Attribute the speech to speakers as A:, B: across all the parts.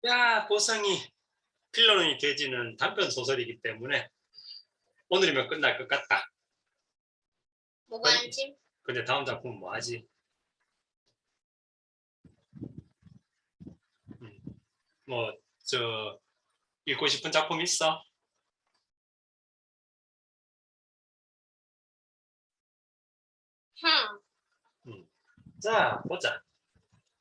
A: 야, 보성이 필로눈이 돼지는 단편 소설이기 때문에 오늘이면 끝날 것 같다.
B: 무관심?
A: 근데 다음 작품은 뭐 하지? 뭐, 읽고 싶은 작품 있어? 자, 보자.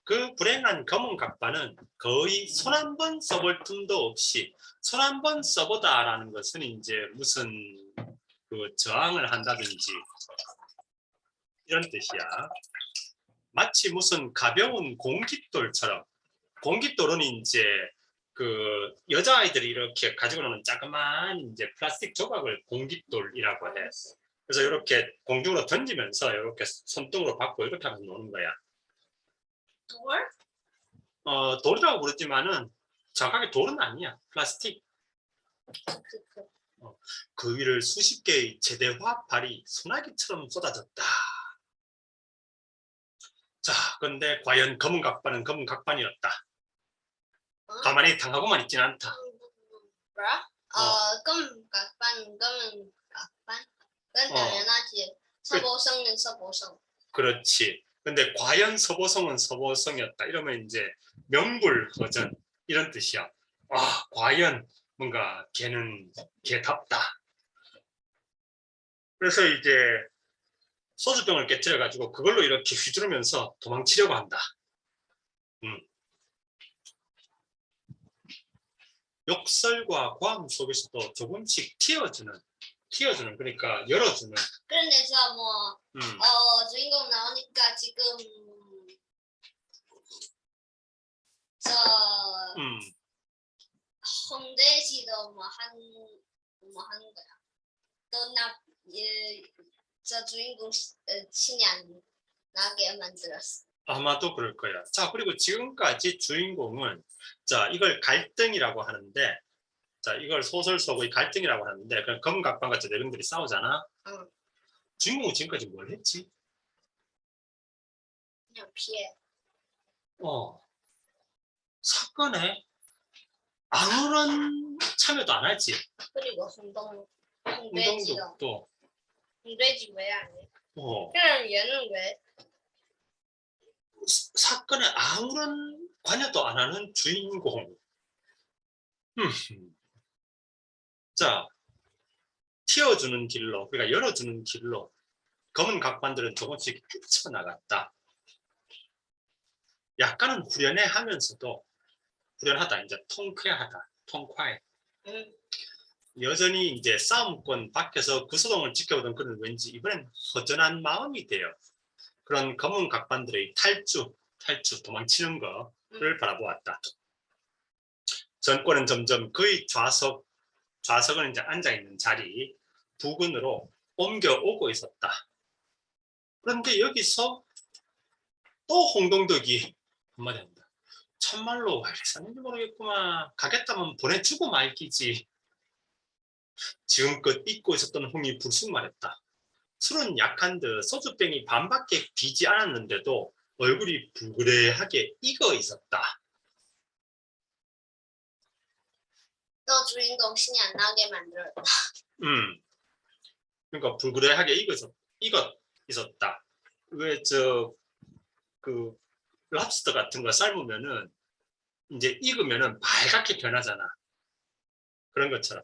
A: 그 불행한 검은 갑바는 거의 손 한 번 써볼 틈도 없이 손 한 번 써보다라는 것은 이제 무슨 그 저항을 한다든지 이런 뜻이야. 마치 무슨 가벼운 공깃돌처럼 공깃돌은 이제 그 여자아이들이 이렇게 가지고 노는 자그마한 이제 플라스틱 조각을 공깃돌이라고 해. 그래서 이렇게 공중으로 던지면서 이렇게 손등으로 받고 이렇게 하면서 노는 거야.
B: 돌?
A: 돌이라고 부르지만은 정확하게 돌은 아니야. 플라스틱. 그 위를 수십 개의 제대화합발이 소나기처럼 쏟아졌다. 자, 그런데 과연 검은 각반은 검은 각반이었다. 가만히 당하고만 있지는 않다.
B: 뭐야? 검은 각반, 검은 각반? 그건 당연하지. 서보성은 서보성.
A: 그렇지. 근데 과연 서보성은 서보성이었다. 이러면 이제 명불허전 이런 뜻이야. 아, 과연 뭔가 걔는 걔답다. 그래서 이제 소주병을 깨뜨려가지고 그걸로 이렇게 휘두르면서 도망치려고 한다. 욕설과 고함 속에서도 조금씩 튀어주는 그러니까 열어주는.
B: 그런데서 뭐 주인공 나오니까 지금 홍대시도 뭐 하는 거야. 저 주인공 신이 안 나게 만들었어.
A: 아마도 그럴 거야. 자, 그리고 지금까지 주인공은 자 이걸 갈등이라고 하는데, 자 이걸 소설 속의 갈등이라고 하는데, 그냥 검은 각반 같은 내용들이 싸우잖아. 주인공은 지금까지 뭘 했지?
B: 그냥 피해.
A: 사건에 아무런 참여도 안 하지.
B: 그리고
A: 홍동욱도
B: 홍돼지 왜 안 해? 그럼 얘는 왜?
A: 사건에 아무런 관여도 안 하는 주인공. 자, 튀어주는 길로, 그러니까 열어주는 길로 검은 각반들은 조금씩 헤쳐나갔다. 약간은 후련해하면서도, 후련하다, 이제 통쾌하다, 통쾌해. 여전히 이제 싸움권 밖에서 구소동을 지켜보던 그는 왠지 이번엔 허전한 마음이 돼요. 그런 검은 각반들의 탈주, 도망치는 거를 바라보았다. 전권은 점점 그의 좌석은 이제 앉아있는 자리 부근으로 옮겨오고 있었다. 그런데 여기서 또 홍동덕이 한마디 합니다. 참말로 왜 이랬는지 모르겠구만. 가겠다면 보내주고 말기지. 지금껏 잊고 있었던 홍이 불쑥 말했다. 술은 약한 듯 소주병이 반밖에 비지 않았는데도 얼굴이 불그레하게 익어 있었다.
B: 너 주인공 신이 안 나게 만들었다.
A: 그러니까 불그레하게 익어 있었다. 왜 그 랍스터 같은 거 삶으면은 이제 익으면은 빨갛게 변하잖아. 그런 것처럼.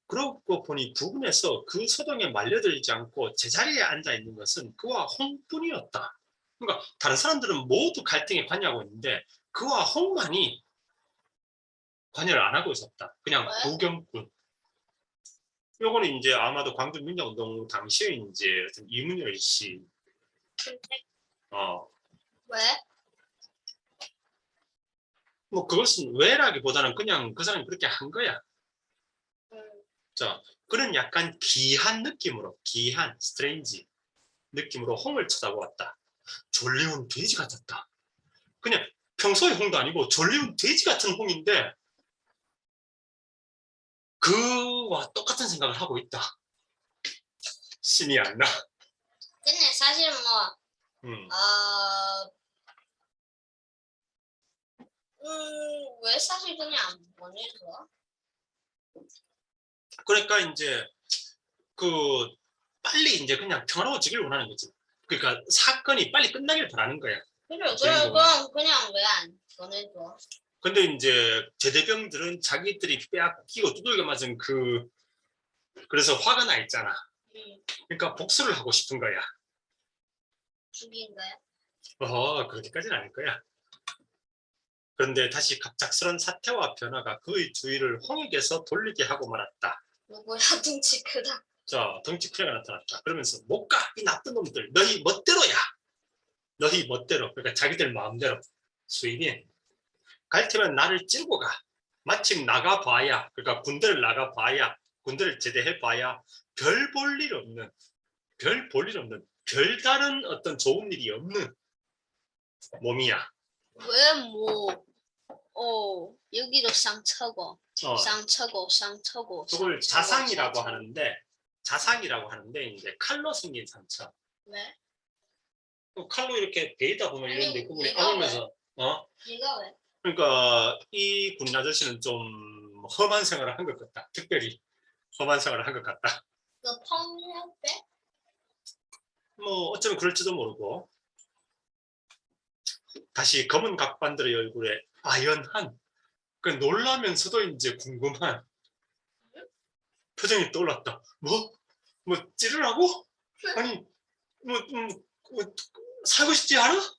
A: 그러고 보니 부근에서 그 소동에 말려들지 않고 제자리에 앉아 있는 것은 그와 홍뿐이었다. 그러니까 다른 사람들은 모두 갈등에 관여하고 있는데 그와 홍만이 관여를 안 하고 있었다. 그냥 구경꾼. 요거는 이제 아마도 광주 민주운동 당시에 이제 이문열 씨.
B: 왜?
A: 뭐 그것은 왜라기보다는 그냥 그 사람이 그렇게 한 거야. 자, 그는 약간 기한 느낌으로, 스트레인지 느낌으로 홍을 쳐다보았다. 졸리운 돼지 같았다. 그냥 평소의 홍도 아니고 졸리운 돼지 같은 홍인데 그와 똑같은 생각을 하고 있다. 신이 안 나.
B: 근데 사실 왜 사실 그냥 안 보내줘?
A: 그러니까 이제 그 빨리 이제 그냥 평화로워지길 원하는 거지. 그러니까 사건이 빨리 끝나길 바라는 거야.
B: 그래,
A: 주인공은.
B: 그럼 그냥 왜 안 보내줘?
A: 근데 이제 제대병들은 자기들이 빼앗기고 두들겨 맞은 그래서 화가 나 있잖아.
B: 응,
A: 그러니까 복수를 하고 싶은 거야.
B: 죽인 거야?
A: 그렇게까지는 아닐 거야. 그런데 다시 갑작스런 사태와 변화가 그의 주위를 홍익에서 돌리게 하고 말았다.
B: 누구야 둥치 크다.
A: 자, 덩치 큰 애가 나타났다. 그러면서 못 가, 이 나쁜 놈들. 너희 멋대로야. 너희 멋대로. 그러니까 자기들 마음대로. 수인이 갈 테면 나를 찌르고 가. 마침 나가봐야, 그러니까 군대를 나가봐야, 군대를 제대해봐야 별 볼 일 없는, 별다른 어떤 좋은 일이 없는 몸이야.
B: 왜 여기도 상처고,
A: 어,
B: 상처고.
A: 그걸 자상이라고 하는데 이제 칼로 생긴 상처.
B: 왜?
A: 칼로 이렇게 베이다 보면
B: 아니,
A: 이런데 그분이
B: 얘가
A: 안으면서
B: 얘가 왜?
A: 그러니까 이 군인 아저씨는 좀 험한 생활을 한 것 같다. 특별히 험한 생활을 한 것 같다.
B: 너 펑이었대?
A: 뭐 어쩌면 그럴지도 모르고 다시 검은 각반들의 얼굴에 아연한 그 놀라면서도 이제 궁금한 표정이 떠올랐다. 뭐 찌르라고? 아니 뭐 살고 싶지 않아?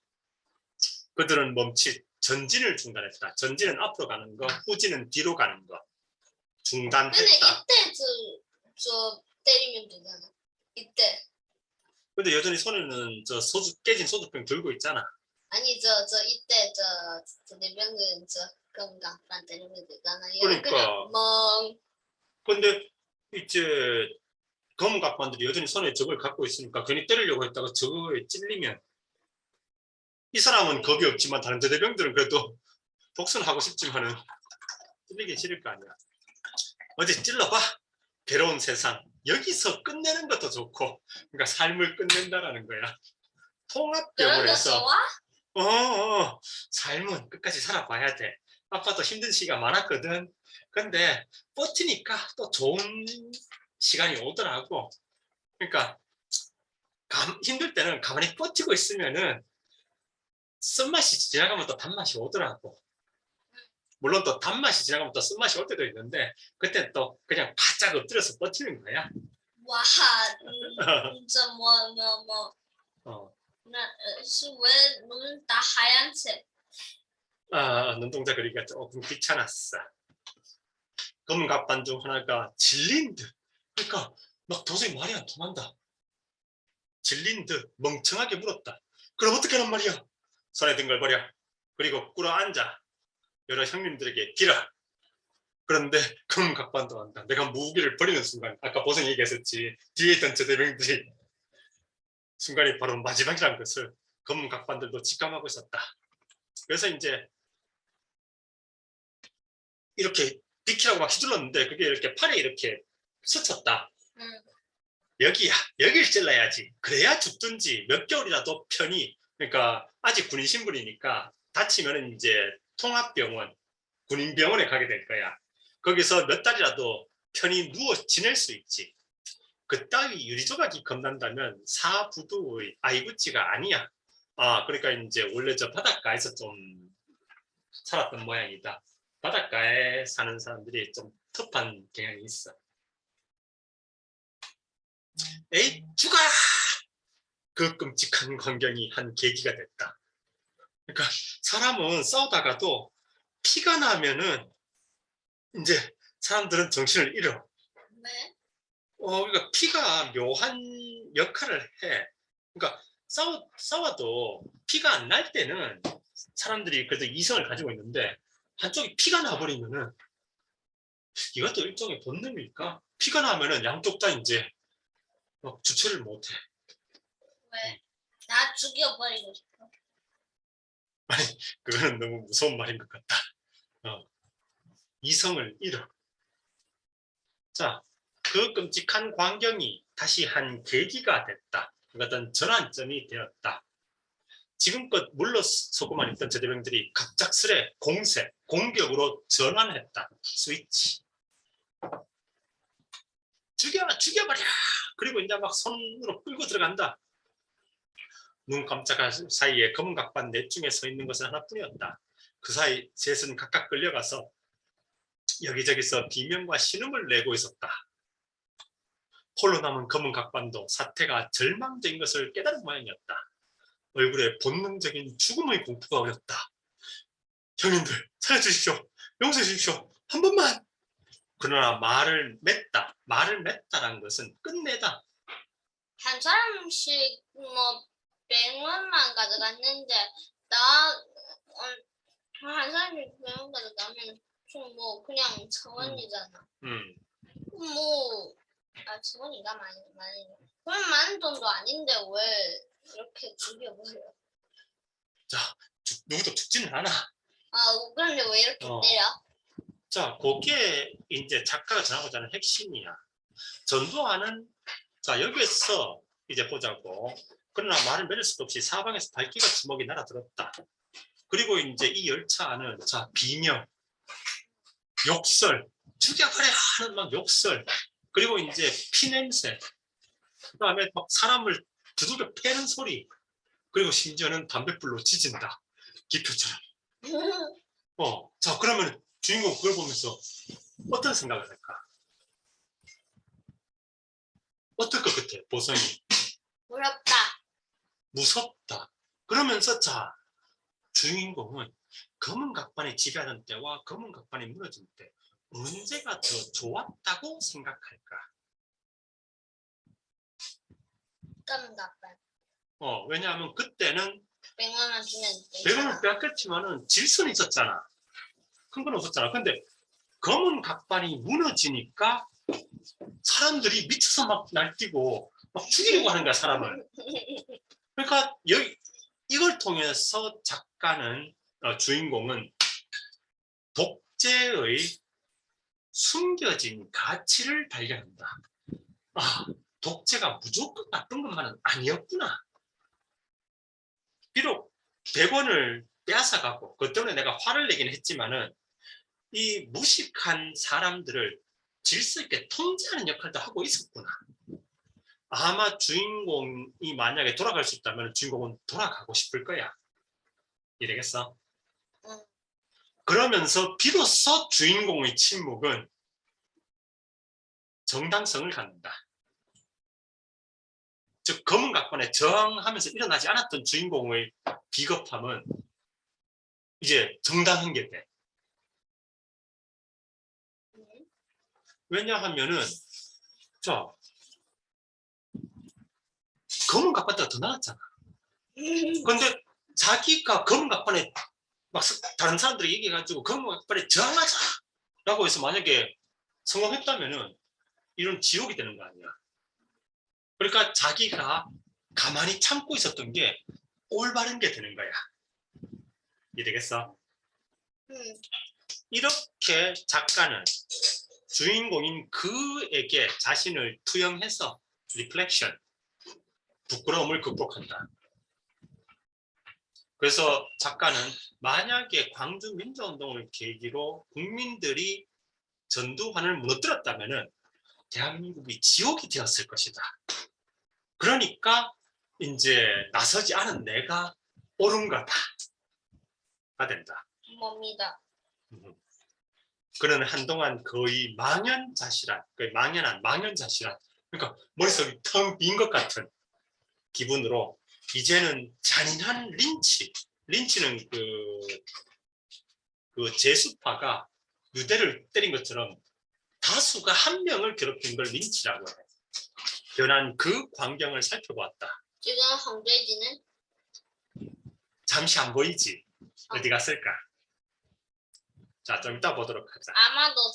A: 그들은 멈칫 전진을 중단했다. 전진은 앞으로 가는 거, 후진은 뒤로 가는 거.
B: 근데
A: 중단했다.
B: 이때 저 때리면 되잖아. 이때.
A: 근데 여전히 손에는 저 깨진 소주병 들고 있잖아.
B: 아니 저 이때 저 내병은 저 건강판 때리면 되잖아.
A: 그러니까.
B: 그냥 멍.
A: 근데 이제 검은 각반들이 여전히 손에 적을 갖고 있으니까 괜히 때리려고 했다가 저거에 찔리면 이 사람은 겁이 없지만 다른 제대병들은 그래도 복수는 하고 싶지만은 찔리기 싫을 거 아니야. 어디 찔러봐. 괴로운 세상. 여기서 끝내는 것도 좋고 그러니까 삶을 끝낸다라는 거야.
B: 그런 거
A: 통합병원에서
B: 좋아?
A: 삶은 끝까지 살아봐야 돼. 아빠도 힘든 시기가 많았거든. 근데 버티니까 또 좋은 시간이 오더라고. 그러니까 힘들 때는 가만히 버티고 있으면은 쓴맛이 지나가면 또 단맛이 오더라고. 물론 또 단맛이 지나가면 또 쓴맛이 올 때도 있는데 그때 또 그냥 바짝 엎드려서 버티는 거야.
B: 와, 진짜
A: 어.
B: 왜 눈은 다 하얀색?
A: 눈동자 그리기가 조금 귀찮았어. 검은 갑반 중 하나가 질린 듯. 그러니까 막 도저히 말이 안 통한다. 질린 듯 멍청하게 물었다. 그럼 어떻게 하란 말이야? 손에 든 걸 버려. 그리고 꿇어 앉아. 여러 형님들에게 빌어. 그런데 검은 각반도 한다. 내가 무기를 버리는 순간 아까 보성이 얘기했었지. 뒤에 있던 제대병들이 순간이 바로 마지막이라는 것을 검은 각반들도 직감하고 있었다. 그래서 이제 이렇게 비키라고 막 휘둘렀는데 그게 이렇게 팔에 이렇게 스쳤다. 여기야. 여길 찔러야지. 그래야 죽든지 몇 개월이라도 편히. 그러니까 아직 군인 신분이니까 다치면 이제 통합병원, 군인병원에 가게 될 거야. 거기서 몇 달이라도 편히 누워 지낼 수 있지. 그따위 유리조각이 겁난다면 사부두의 아이구치가 아니야. 그러니까 이제 원래 저 바닷가에서 좀 살았던 모양이다. 바닷가에 사는 사람들이 좀 터프한 경향이 있어. 에이, 죽어라! 그 끔찍한 광경이 한 계기가 됐다. 그러니까 사람은 싸우다가도 피가 나면은 이제 사람들은 정신을 잃어.
B: 왜?
A: 그러니까 피가 묘한 역할을 해. 그러니까 싸워도 피가 안 날 때는 사람들이 그래도 이성을 가지고 있는데 한쪽이 피가 나버리면은 이것도 일종의 본능일까? 피가 나면은 양쪽 다 이제 주체를 못해.
B: 왜? 나 죽여버리고 싶어.
A: 아니, 그거는 너무 무서운 말인 것 같다. 이성을 잃어. 자, 그 끔찍한 광경이 다시 한 계기가 됐다. 어떤 전환점이 되었다. 지금껏 물러서고만 있던 제대병들이 갑작스레 공격으로 전환했다. 스위치. 죽여버려. 그리고 이제 막 손으로 끌고 들어간다. 눈 깜짝할 사이에 검은 각반 넷중에 서 있는 것은 하나뿐이었다. 그 사이 셋은 각각 끌려가서 여기저기서 비명과 신음을 내고 있었다. 홀로 남은 검은 각반도 사태가 절망적인 것을 깨달은 모양이었다. 얼굴에 본능적인 죽음의 공포가 어렸다. 형님들 살려주십시오. 용서해 주십시오. 한 번만. 그러나 말을 맺다라는 것은 끝내다.
B: 한 사람씩 뭐 100원만 가져갔는데 한 사람씩 100원 가져가면 좀 뭐 그냥 1,000원이잖아. 뭐 1,000원인가 많이 그럼 많은 돈도 아닌데 왜 이렇게 죽여버려?
A: 자, 누구도 죽지는 않아.
B: 그런데 왜 이렇게 때려?
A: 자, 그게 이제 작가가 전하고자 하는 핵심이야. 전두환은 자 여기에서 이제 보자고. 그러나 말을 맺을 수도 없이 사방에서 발기가 주먹이 날아들었다. 그리고 이제 이 열차 안은 자 비명, 욕설, 죽여버려 하는 막 욕설, 그리고 이제 피냄새, 그다음에 막 사람을 두들겨 패는 소리, 그리고 심지어는 담뱃불로 지진다. 기표처럼. 자 그러면 주인공 그걸 보면서 어떤 생각을 할까? 어떨 것 같아? 보성이
B: 무섭다.
A: 무섭다. 그러면서 자 주인공은 검은 각반이 지배하던 때와 검은 각반이 무너진 때 언제가 더 좋았다고 생각할까?
B: 검은 각반.
A: 왜냐하면 그때는
B: 100원만 주면
A: 100원을 빼앗겼지만은 질 수는 있었잖아. 큰 건 없었잖아. 근데 검은 각반이 무너지니까 사람들이 미쳐서 막 날뛰고 막 죽이려고 하는 거야, 사람을. 그러니까 이걸 통해서 작가는 주인공은 독재의 숨겨진 가치를 발견한다. 독재가 무조건 나쁜 것만은 아니었구나. 비록 100원을 빼앗아가고 그것 때문에 내가 화를 내긴 했지만은 이 무식한 사람들을 질서 있게 통제하는 역할도 하고 있었구나. 아마 주인공이 만약에 돌아갈 수 있다면 주인공은 돌아가고 싶을 거야. 이해되겠어? 그러면서 비로소 주인공의 침묵은 정당성을 갖는다. 즉 검은 각반에 저항하면서 일어나지 않았던 주인공의 비겁함은 이제 정당한 게 돼. 왜냐하면은 자 검은 각반보다 더 나았잖아. 그런데 자기가 검은 각반에 막 다른 사람들이 얘기해가지고 검은 각반에 저항하자 라고 해서 만약에 성공했다면은 이런 지옥이 되는 거 아니야. 그러니까 자기가 가만히 참고 있었던 게 올바른 게 되는 거야. 이해되겠어? 이렇게 작가는 주인공인 그에게 자신을 투영해서 리플렉션, 부끄러움을 극복한다. 그래서 작가는 만약에 광주 민주운동을 계기로 국민들이 전두환을 무너뜨렸다면 대한민국이 지옥이 되었을 것이다. 그러니까 이제 나서지 않은 내가 옳은 거다. 가 된다.
B: 뭡니다.
A: 그는 한동안 거의 망연자실한, 거의 망연자실한, 그러니까 머릿속이 텅 빈 것 같은 기분으로 이제는 잔인한 린치는 그 제수파가 유대를 때린 것처럼 다수가 한 명을 괴롭힌 걸 린치라고 해. 변한 그 광경을 살펴보았다.
B: 지금 황돼지는?
A: 잠시 안 보이지? 어디 갔을까? 자, 좀 이따 보도록 하자.
B: 아마도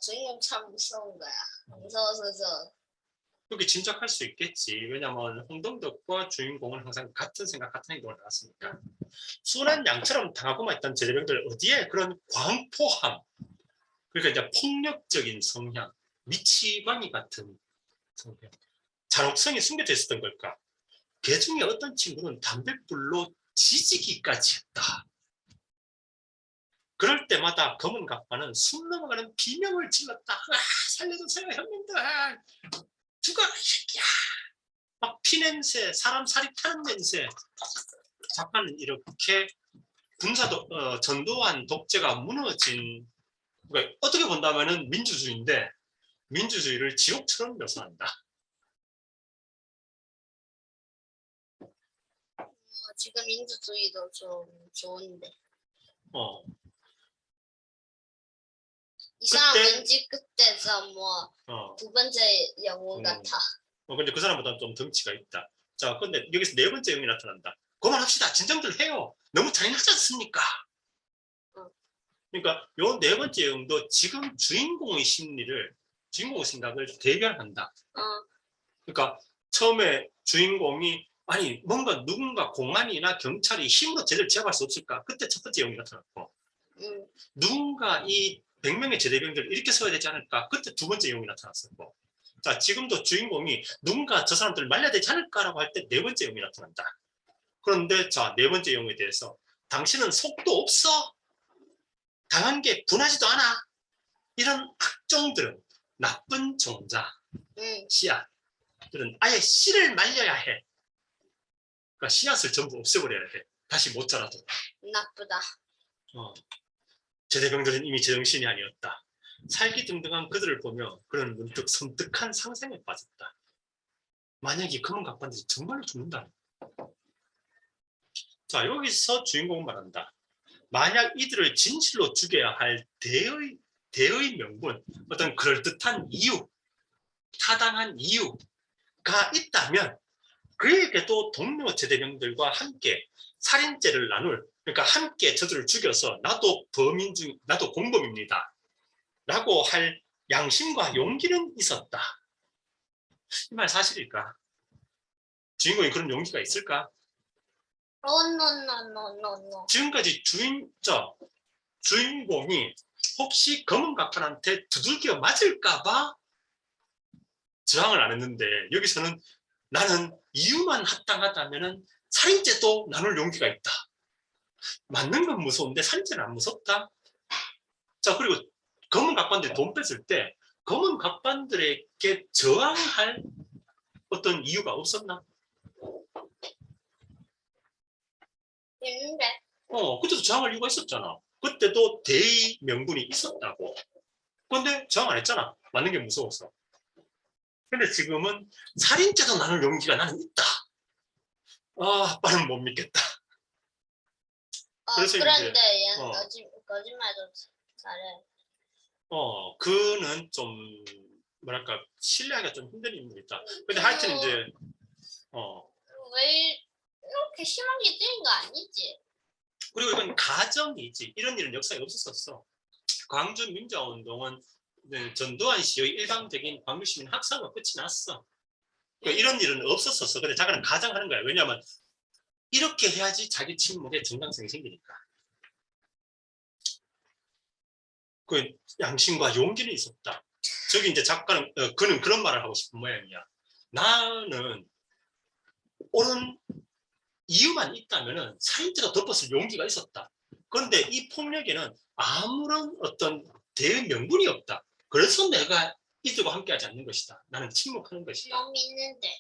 B: 주인공 참 무서운 거야. 무서워서
A: 그렇게 짐작할 수 있겠지. 왜냐면 홍동덕과 주인공은 항상 같은 생각, 같은 행동을 해왔으니까. 순한 양처럼 당하고만 있던 제대병들 어디에 그런 광포함, 그러니까 이제 폭력적인 성향, 미치광이 같은 성향, 잔혹성이 숨겨져 있었던 걸까? 그 중에 어떤 친구는 담뱃불로 지지기까지 했다. 그럴 때마다 검은 갑판은 숨 넘어가는 비명을 질렀다. 아, 살려주세요, 형님들. 죽어, 이 새끼야. 막 피냄새, 사람 살이 타는 냄새. 작가는 이렇게 전두환 독재가 무너진, 그러니까 어떻게 본다면은 민주주의인데 민주주의를 지옥처럼 묘사한다.
B: 지금 민주주의도 좀 좋은데.
A: 어,
B: 이 사람
A: 그때-
B: 왠지 그때서 뭐
A: 어.
B: 두 번째 영웅 같아.
A: 근데 그 사람보다 좀 덩치가 있다. 자, 근데 여기서 네 번째 영이 나타난다. 그만합시다. 진정들 해요. 너무 잔인하지 않습니까? 그러니까 요 네 번째 영도 지금 주인공의 생각을 대변한다. 그러니까 처음에 주인공이 아니 뭔가 누군가 공안이나 경찰이 힘으로 쟤를 제압할 수 없을까? 그때 첫 번째 영이 나타났고 누군가 이 100명의 제대병들을 이렇게 세워야 되지 않을까? 그때 두 번째 영이 나타났었고 자 지금도 주인공이 누군가 저 사람들을 말려야 되지 않을까라고 할 때 네 번째 영이 나타난다. 그런데 자 네 번째 영에 대해서 당신은 속도 없어? 당한 게 분하지도 않아? 이런 악종들은 나쁜 종자, 씨앗들은 아예 씨를 말려야 해. 그러니까 씨앗을 전부 없애버려야 돼. 다시 못 자라도.
B: 나쁘다.
A: 제대병들은 이미 제정신이 아니었다. 살기등등한 그들을 보며 그는 문득 섬뜩한 상상에 빠졌다. 만약 이 검은 갑반들이 정말로 죽는다. 자 여기서 주인공은 말한다. 만약 이들을 진실로 죽여야 할 대의 명분, 어떤 그럴듯한 이유, 타당한 이유가 있다면 그에게도 동료 제대병들과 함께 살인죄를 그러니까 함께 저들을 죽여서 나도 공범입니다. 라고 할 양심과 용기는 있었다. 이 말 사실일까? 주인공이 그런 용기가 있을까?
B: No.
A: 지금까지 주인공이 혹시 검은 갑판한테 두들겨 맞을까봐 저항을 안 했는데 여기서는 나는 이유만 합당하다면 살인죄도 나눌 용기가 있다. 맞는 건 무서운데 살인죄는 안 무섭다. 자 그리고 검은 갑반들이 돈 뺐을 때 검은 갑반들에게 저항할 어떤 이유가 없었나?
B: 있는데.
A: 그때도 저항할 이유가 있었잖아. 그때도 대의 명분이 있었다고. 그런데 저항 안 했잖아. 맞는 게 무서워서. 근데 지금은 살인죄도 나눌 용기가 나는 있다. 아빠는 못 믿겠다. 그래서
B: 그런데
A: 이제,
B: 얘는 거짓말도 잘해.
A: 그는 좀 뭐랄까 신뢰하기가 좀 힘든 인물이다. 근데 하여튼 이제
B: 왜 이렇게 심하게 때린 거 아니지?
A: 그리고 이건 가정이지. 이런 일은 역사에 없었었어. 광주 민주화운동은 전두환 씨의 일방적인 광주시민 학살과 끝이 났어. 그러니까 이런 일은 없었었어. 근데 자기는 가정하는 거야. 왜냐하면 이렇게 해야지 자기 침묵에 정당성이 생기니까. 그 양심과 용기는 있었다. 저기 이제 작가는 그는 그런 말을 하고 싶은 모양이야. 나는 옳은 이유만 있다면은 살인죄도 덮었을 용기가 있었다. 그런데 이 폭력에는 아무런 어떤 대의 명분이 없다. 그래서 내가 이들과 함께하지 않는 것이다. 나는 침묵하는 것이다.
B: 너 믿는데.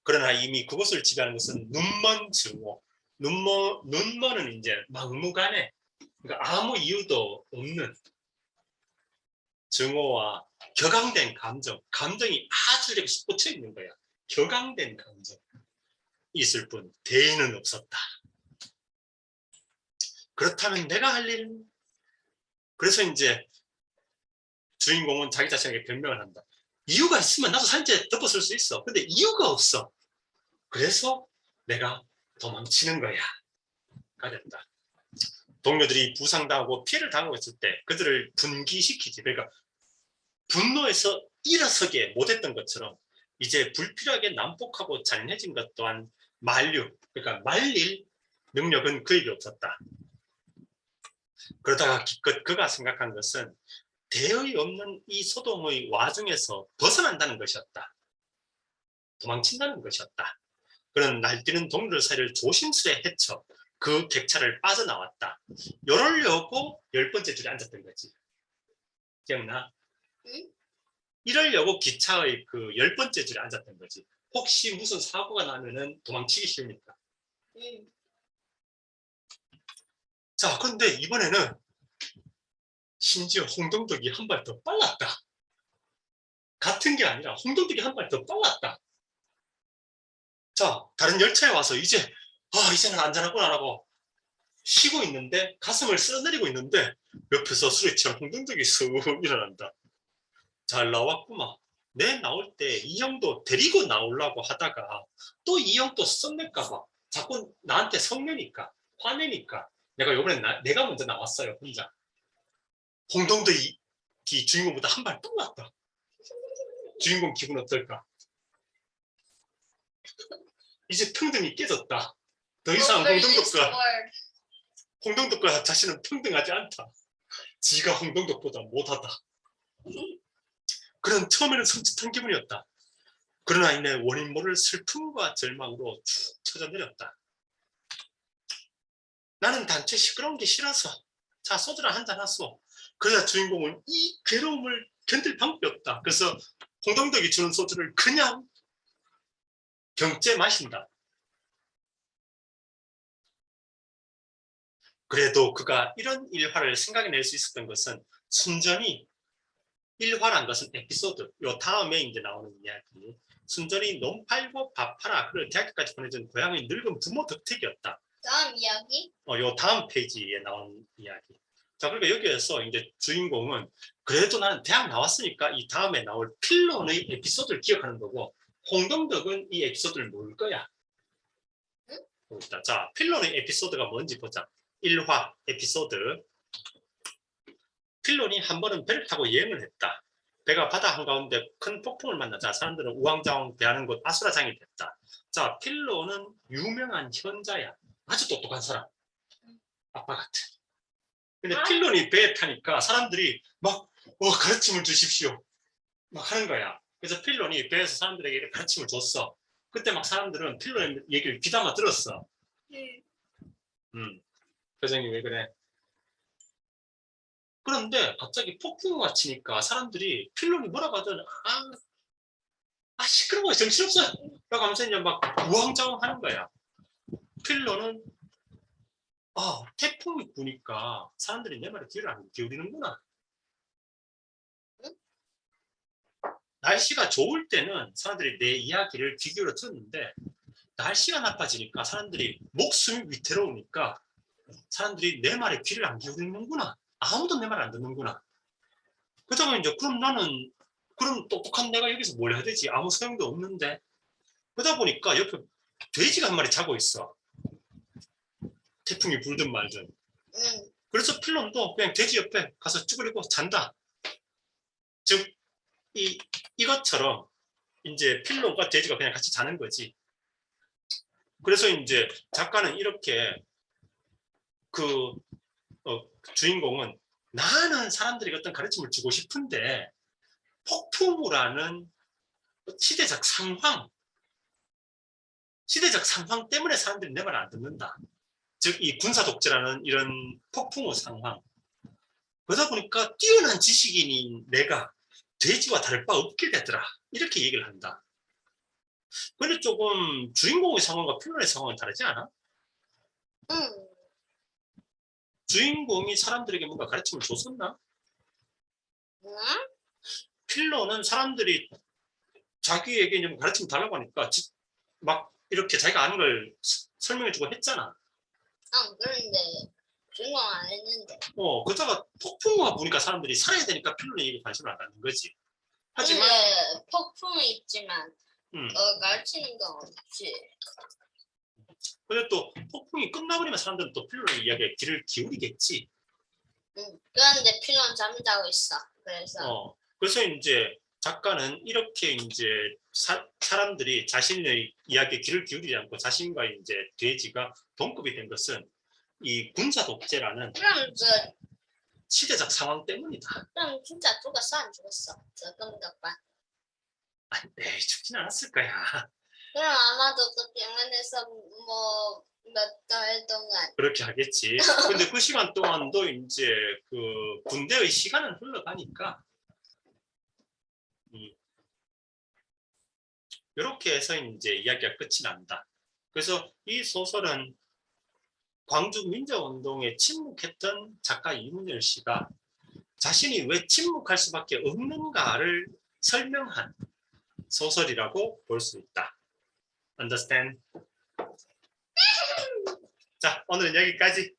A: 그러나 이미 그것을 지배하는 것은 눈먼 증오. 눈먼은 이제 막무가내, 그러니까 아무 이유도 없는 증오와 격앙된 감정이 아주 이렇게 꽂혀 있는 거야. 격앙된 감정이 있을 뿐 대의는 없었다. 그렇다면 내가 할 일은? 그래서 이제 주인공은 자기 자신에게 변명을 한다. 이유가 있으면 나도 살인죄 덮어쓸 수 있어. 근데 이유가 없어. 그래서 내가 도망치는 거야. 가 됐다. 동료들이 부상당하고 피해를 당하고 있을 때 그들을 분기시키지. 그러니까 분노에서 일어서게 못했던 것처럼 이제 불필요하게 난폭하고 잔인해진 것 또한 그러니까 말릴 능력은 그에게 없었다. 그러다가 기껏 그가 생각한 것은 대의 없는 이 소동의 와중에서 벗어난다는 것이었다. 도망친다는 것이었다. 그런 날뛰는 동료들 사이를 조심스레 헤쳐 그 객차를 빠져나왔다. 이러려고 10번째 줄에 앉았던 거지. 기억나?
B: 응?
A: 이러려고 기차의 그 10번째 줄에 앉았던 거지. 혹시 무슨 사고가 나면은 도망치기 쉬우니까.
B: 응.
A: 자, 그런데 이번에는 심지어 홍동덕이 한 발 더 빨랐다. 같은 게 아니라 홍동덕이 한 발 더 빨랐다. 자, 다른 열차에 와서 이제는 안전하구나라고 쉬고 있는데, 가슴을 쓸어내리고 있는데, 옆에서 술에 취한 홍동덕이 쑥 일어난다. 잘 나왔구만. 내 나올 때 이 형도 데리고 나오려고 하다가 또 이 형도 썸낼까봐 자꾸 나한테 성내니까, 화내니까 내가 요번에 내가 먼저 나왔어요, 혼자. 홍동덕이 주인공보다 한 발 빨랐다. 주인공 기분 어떨까? 이제 평등이 깨졌다. 더 이상
B: Overused
A: 홍동덕과
B: word.
A: 자신은 평등하지 않다. 지가 홍동덕보다 못하다. 그런 처음에는 섬찟한 기분이었다. 그러나 이내 원인 모를 슬픔과 절망으로 쭉 쳐져내렸다. 나는 단체 시끄러운 게 싫어서 자, 소주를 한잔 하소. 그러자 주인공은 이 괴로움을 견딜 방법이 없다. 그래서 홍동덕이 주는 소주를 그냥 경째 마신다. 그래도 그가 이런 일화를 생각해낼 수 있었던 것은 순전히, 일화란 것은 에피소드, 요 다음에 이제 나오는 이야기, 순전히 논 팔고 밥 팔아 그를 대학교까지 보내준 고향의 늙은 부모 덕택이었다.
B: 다음 이야기?
A: 요 다음 페이지에 나오는 이야기. 자, 그러니까 여기에서 이제 주인공은 그래도 나는 대학 나왔으니까 이 다음에 나올 필론의 에피소드를 기억하는 거고, 홍동덕은 이 에피소드를 모를 거야.
B: 응?
A: 자, 필론의 에피소드가 뭔지 보자. 1화 에피소드. 필론이 한 번은 배를 타고 여행을 했다. 배가 바다 한가운데 큰 폭풍을 만나자 사람들은 우왕좌왕 대하는 곳 아수라장이 됐다. 자, 필론은 유명한 현자야. 아주 똑똑한 사람. 아빠 같은. 근데 필론이 배에 타니까 사람들이 막 가르침을 주십시오 막 하는 거야. 그래서 필론이 배에서 사람들에게 가르침을 줬어. 그때 막 사람들은 필론의 얘기를 귀담아 들었어.
B: 응.
A: 표정이 왜 그래? 그런데 갑자기 폭풍우가 치니까 사람들이 필론이 뭐라고 하든 시끄러워 정신없어 라고 하면서 이제 막 우왕좌왕 하는 거야. 필론은 태풍이 부니까 사람들이 내 말에 귀를 안 기울이는구나.
B: 응?
A: 날씨가 좋을 때는 사람들이 내 이야기를 귀 기울여 들었는데, 날씨가 나빠지니까 사람들이 목숨이 위태로우니까 사람들이 내 말에 귀를 안 기울이는구나. 아무도 내 말 안 듣는구나. 그러다가 이제 그럼 똑똑한 내가 여기서 뭘 해야 되지? 아무 소용도 없는데. 그러다 보니까 옆에 돼지가 한 마리 자고 있어. 태풍이 불든 말든.
B: 응.
A: 그래서 필론도 그냥 돼지 옆에 가서 쭈그리고 잔다. 즉 이것처럼 이제 필론과 돼지가 그냥 같이 자는 거지. 그래서 이제 작가는 이렇게 주인공은 나는 사람들에게 어떤 가르침을 주고 싶은데 폭풍우라는 시대적 상황 때문에 사람들이 내 말 안 듣는다. 즉 이 군사 독재라는 이런 폭풍우 상황. 그러다 보니까 뛰어난 지식인인 내가 돼지와 다를 바 없게 되더라. 이렇게 얘기를 한다. 근데 조금 주인공의 상황과 필론의 상황은 다르지 않아?
B: 응.
A: 주인공이 사람들에게 뭔가 가르침을 줬었나?
B: 응?
A: 필론은 사람들이 자기에게 좀 가르침 달라고 하니까 막 이렇게 자기가 아는 걸 설명해주고 했잖아.
B: 그런데 주인공 안 했는데.
A: 그러다가 폭풍우가 부니까 사람들이 살아야 되니까 필론의 얘기에 관심을 안 갖는 거지. 하지만
B: 근데 폭풍이 있지만
A: 음,
B: 가르치는 건 없지.
A: 근데 또 폭풍이 끝나버리면 사람들은 또 필론의 이야기에 귀를 기울이겠지.
B: 응. 그런데 필요는 잠이 자고 있어.
A: 그래서 이제 작가는 이렇게 이제 사람들이 자신의 이야기에 귀를 기울이지 않고 자신과 이제 돼지가 동급이 된 것은 이 군사 독재라는
B: 그럼
A: 시대적 상황 때문이다.
B: 그럼 진짜 죽었어 안 죽었어? 저 금덕반.
A: 죽진 않았을 거야.
B: 그럼 아마도 그 병원에서 뭐 몇 달 동안
A: 그렇게 하겠지. 근데 그 시간 동안도 이제 그 군대의 시간은 흘러가니까 이렇게 해서 이제 이야기가 끝이 난다. 그래서 이 소설은 광주 민주운동에 침묵했던 작가 이문열 씨가 자신이 왜 침묵할 수밖에 없는가를 설명한 소설이라고 볼 수 있다. Understand? 자, 오늘은 여기까지.